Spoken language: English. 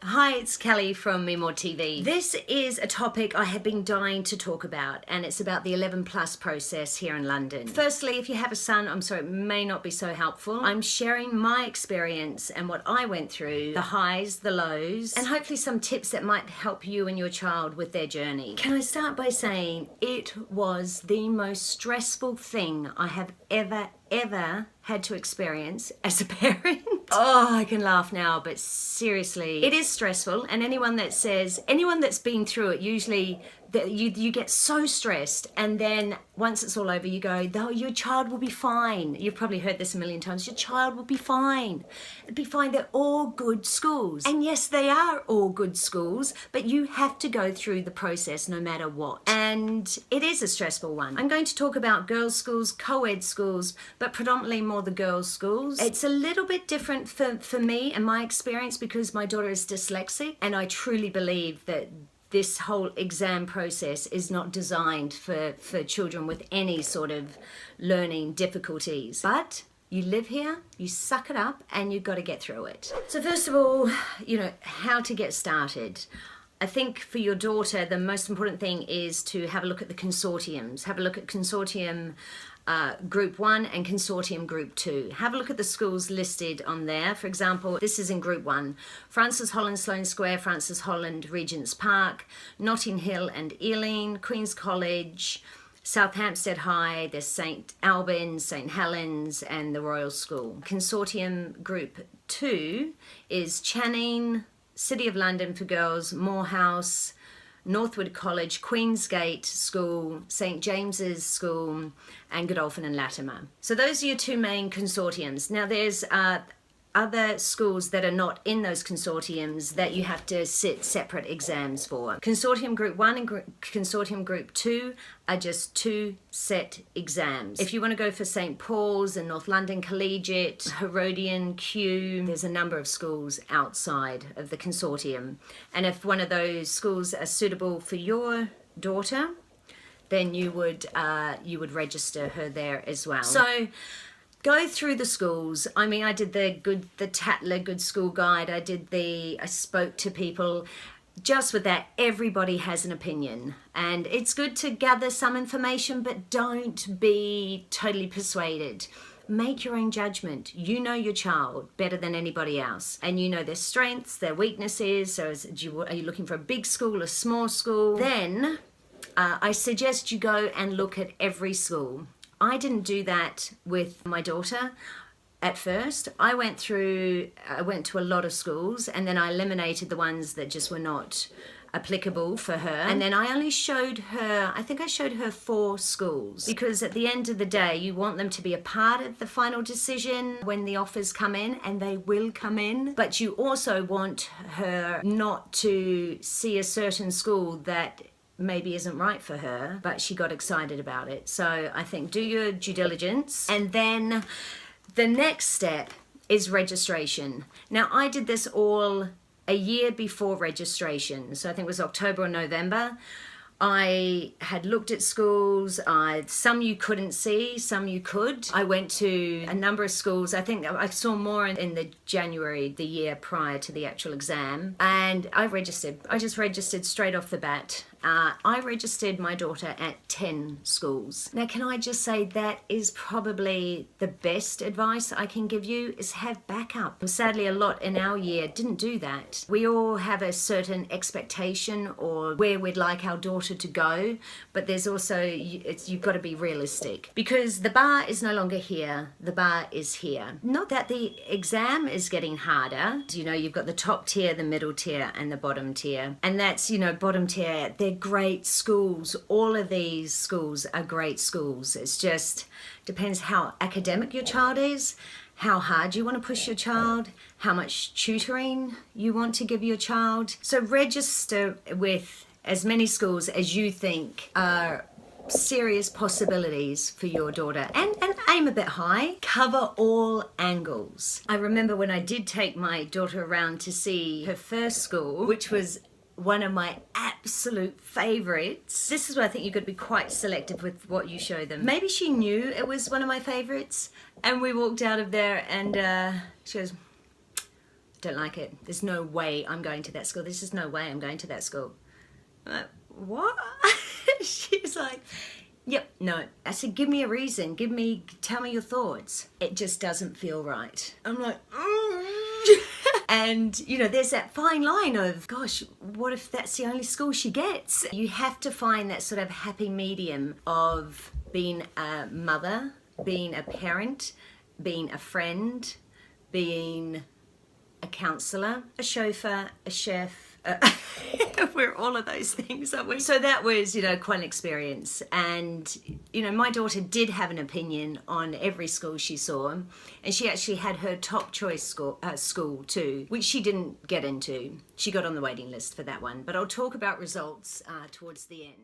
Hi, it's Kelly from MeMore TV. This is a topic I have been dying to talk about, and it's about the 11 plus process here in London. Firstly, if you have a son, I'm sorry, it may not be so helpful. I'm sharing my experience and what I went through, the highs, the lows, and hopefully some tips that might help you and your child with their journey. Can I start by saying it was the most stressful thing I have ever had to experience as a parent. Oh, I can laugh now, but seriously, it is stressful. And anyone that's been through it, usually you get so stressed, and then once it's all over, you go, "Oh, your child will be fine." You've probably heard this a million times. Your child will be fine. It'll be fine. They're all good schools. And yes, they are all good schools, but you have to go through the process no matter what. And it is a stressful one. I'm going to talk about girls' schools, co-ed schools, but predominantly more the girls' schools. It's a little bit different for me and my experience because my daughter is dyslexic, and I truly believe that this whole exam process is not designed for children with any sort of learning difficulties. But you live here, you suck it up, and you've got to get through it. So first of all, how to get started. I think for your daughter, the most important thing is to have a look at the consortiums. Have a look at Consortium Group 1 and Consortium Group 2. Have a look at the schools listed on there. For example, this is in Group 1. Francis Holland Sloane Square, Francis Holland Regent's Park, Notting Hill and Ealing, Queen's College, South Hampstead High, there's St Albans, St Helens and the Royal School. Consortium Group 2 is Channing, City of London for girls, Morehouse, Northwood College, Queensgate School, St James's School, and Godolphin and Latimer. So those are your two main consortiums. Now there's other schools that are not in those consortiums that you have to sit separate exams for. Consortium Group 1 and Consortium Group 2 are just two set exams. If you want to go for St Paul's and North London Collegiate, Herodian, Kew, there's a number of schools outside of the consortium. And if one of those schools are suitable for your daughter, then you would register her there as well. So go through the schools. I mean, I did the Tatler Good School Guide. I spoke to people. Just with that, everybody has an opinion. And it's good to gather some information, but don't be totally persuaded. Make your own judgment. You know your child better than anybody else. And you know their strengths, their weaknesses. So are you looking for a big school, a small school? Then I suggest you go and look at every school. I didn't do that with my daughter at first. I went to a lot of schools, and then I eliminated the ones that just were not applicable for her. And then I only showed her, I think I showed her 4 schools, because at the end of the day, you want them to be a part of the final decision when the offers come in, and they will come in. But you also want her not to see a certain school that maybe isn't right for her, but she got excited about it. So I think do your due diligence. And then the next step is registration. Now I did this all a year before registration. So I think it was October or November. I had looked at schools, some you couldn't see, some you could. I went to a number of schools. I think I saw more in the January, the year prior to the actual exam. And I registered. I just registered straight off the bat. I registered my daughter at 10 schools. Now, can I just say that is probably the best advice I can give you, is have backup. Sadly, a lot in our year didn't do that. We all have a certain expectation or where we'd like our daughter to go, but there's also, you've got to be realistic, because the bar is no longer here, the bar is here. Not that the exam is getting harder. You've got the top tier, the middle tier, and the bottom tier. And that's, bottom tier, they're great schools. All of these schools are great schools. It's just depends how academic your child is, how hard you want to push your child, how much tutoring you want to give your child. So register with as many schools as you think are serious possibilities for your daughter, and aim a bit high. Cover all angles. I remember when I did take my daughter around to see her first school, which was one of my absolute favorites. This is where I think you've got to be quite selective with what you show them. Maybe she knew it was one of my favorites, and we walked out of there and she goes, don't like it. There's no way I'm going to that school. There's just no way I'm going to that school. I'm like, what? She's like, yep, no. I said, give me a reason. Tell me your thoughts. It just doesn't feel right. I'm like, And, you know, there's that fine line of, gosh, what if that's the only school she gets? You have to find that sort of happy medium of being a mother, being a parent, being a friend, being a counsellor, a chauffeur, a chef. We're all of those things, aren't we? So that was, you know, quite an experience. And, you know, my daughter did have an opinion on every school she saw. And she actually had her top choice school too, which she didn't get into. She got on the waiting list for that one. But I'll talk about results towards the end.